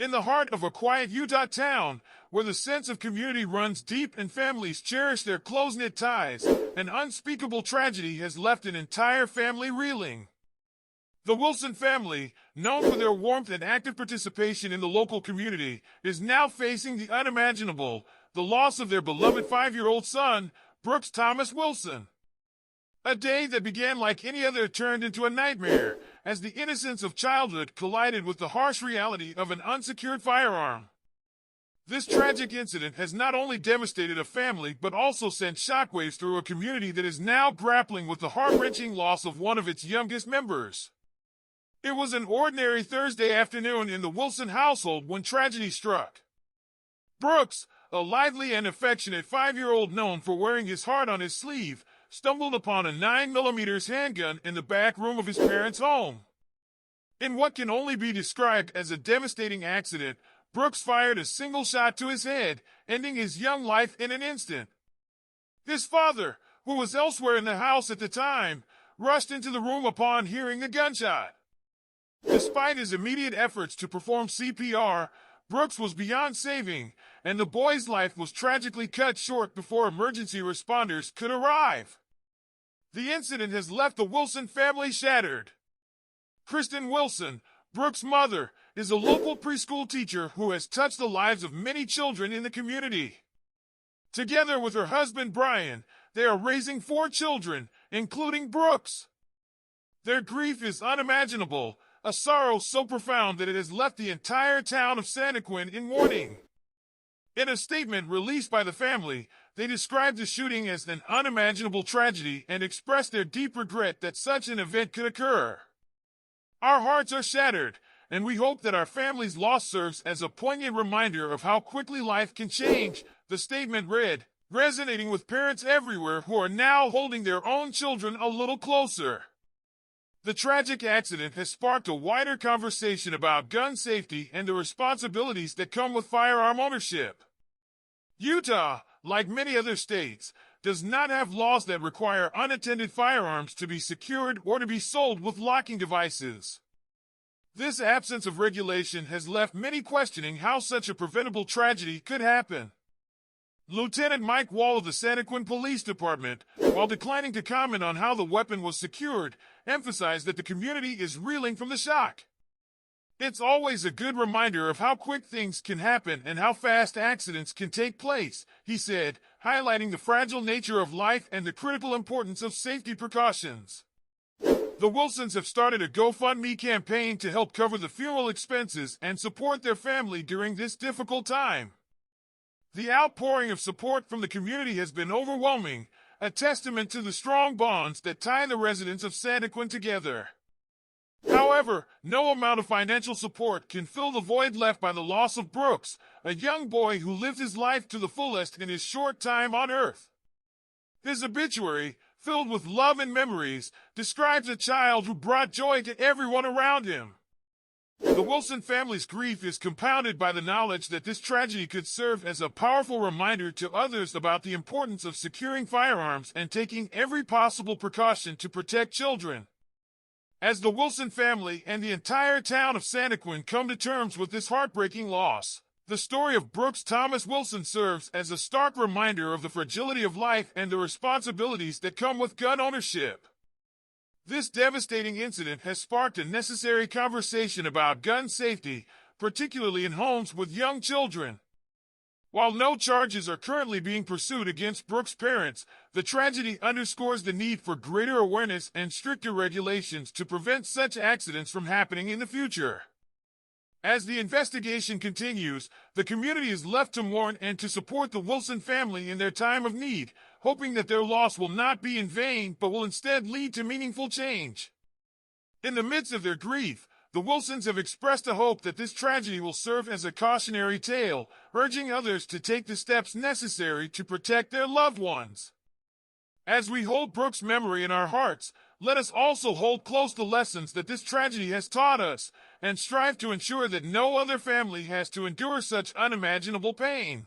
In the heart of a quiet Utah town, where the sense of community runs deep and families cherish their close-knit ties, an unspeakable tragedy has left an entire family reeling. The Wilson family, known for their warmth and active participation in the local community, is now facing the unimaginable, the loss of their beloved 5-year-old son, Brooks Thomas Wilson. A day that began like any other turned into a nightmare, as the innocence of childhood collided with the harsh reality of an unsecured firearm. This tragic incident has not only devastated a family but also sent shockwaves through a community that is now grappling with the heart-wrenching loss of one of its youngest members. It was an ordinary Thursday afternoon in the Wilson household when tragedy struck. Brooks, a lively and affectionate 5-year-old known for wearing his heart on his sleeve, stumbled upon a 9mm handgun in the back room of his parents' home. In what can only be described as a devastating accident, Brooks fired a single shot to his head, ending his young life in an instant. His father, who was elsewhere in the house at the time, rushed into the room upon hearing the gunshot. Despite his immediate efforts to perform CPR, Brooks was beyond saving, and the boy's life was tragically cut short before emergency responders could arrive. The incident has left the Wilson family shattered. Kristen Wilson, Brooks' mother, is a local preschool teacher who has touched the lives of many children in the community. Together with her husband Brian, they are raising 4 children, including Brooks. Their grief is unimaginable, a sorrow so profound that it has left the entire town of Santaquin in mourning. In a statement released by the family, they described the shooting as an unimaginable tragedy and expressed their deep regret that such an event could occur. Our hearts are shattered, and we hope that our family's loss serves as a poignant reminder of how quickly life can change, the statement read, resonating with parents everywhere who are now holding their own children a little closer. The tragic accident has sparked a wider conversation about gun safety and the responsibilities that come with firearm ownership. Utah, like many other states, does not have laws that require unattended firearms to be secured or to be sold with locking devices. This absence of regulation has left many questioning how such a preventable tragedy could happen. Lieutenant Mike Wall of the Santaquin Police Department, while declining to comment on how the weapon was secured, emphasized that the community is reeling from the shock. It's always a good reminder of how quick things can happen and how fast accidents can take place, he said, highlighting the fragile nature of life and the critical importance of safety precautions. The Wilsons have started a GoFundMe campaign to help cover the funeral expenses and support their family during this difficult time. The outpouring of support from the community has been overwhelming, a testament to the strong bonds that tie the residents of Santaquin together. However, no amount of financial support can fill the void left by the loss of Brooks, a young boy who lived his life to the fullest in his short time on Earth. His obituary, filled with love and memories, describes a child who brought joy to everyone around him. The Wilson family's grief is compounded by the knowledge that this tragedy could serve as a powerful reminder to others about the importance of securing firearms and taking every possible precaution to protect children. As the Wilson family and the entire town of Santaquin come to terms with this heartbreaking loss, the story of Brooks Thomas Wilson serves as a stark reminder of the fragility of life and the responsibilities that come with gun ownership. This devastating incident has sparked a necessary conversation about gun safety, particularly in homes with young children. While no charges are currently being pursued against Brooks' parents, the tragedy underscores the need for greater awareness and stricter regulations to prevent such accidents from happening in the future. As the investigation continues, the community is left to mourn and to support the Wilson family in their time of need, hoping that their loss will not be in vain but will instead lead to meaningful change. In the midst of their grief, the Wilsons have expressed a hope that this tragedy will serve as a cautionary tale, urging others to take the steps necessary to protect their loved ones. As we hold Brooks' memory in our hearts, let us also hold close the lessons that this tragedy has taught us, and strive to ensure that no other family has to endure such unimaginable pain.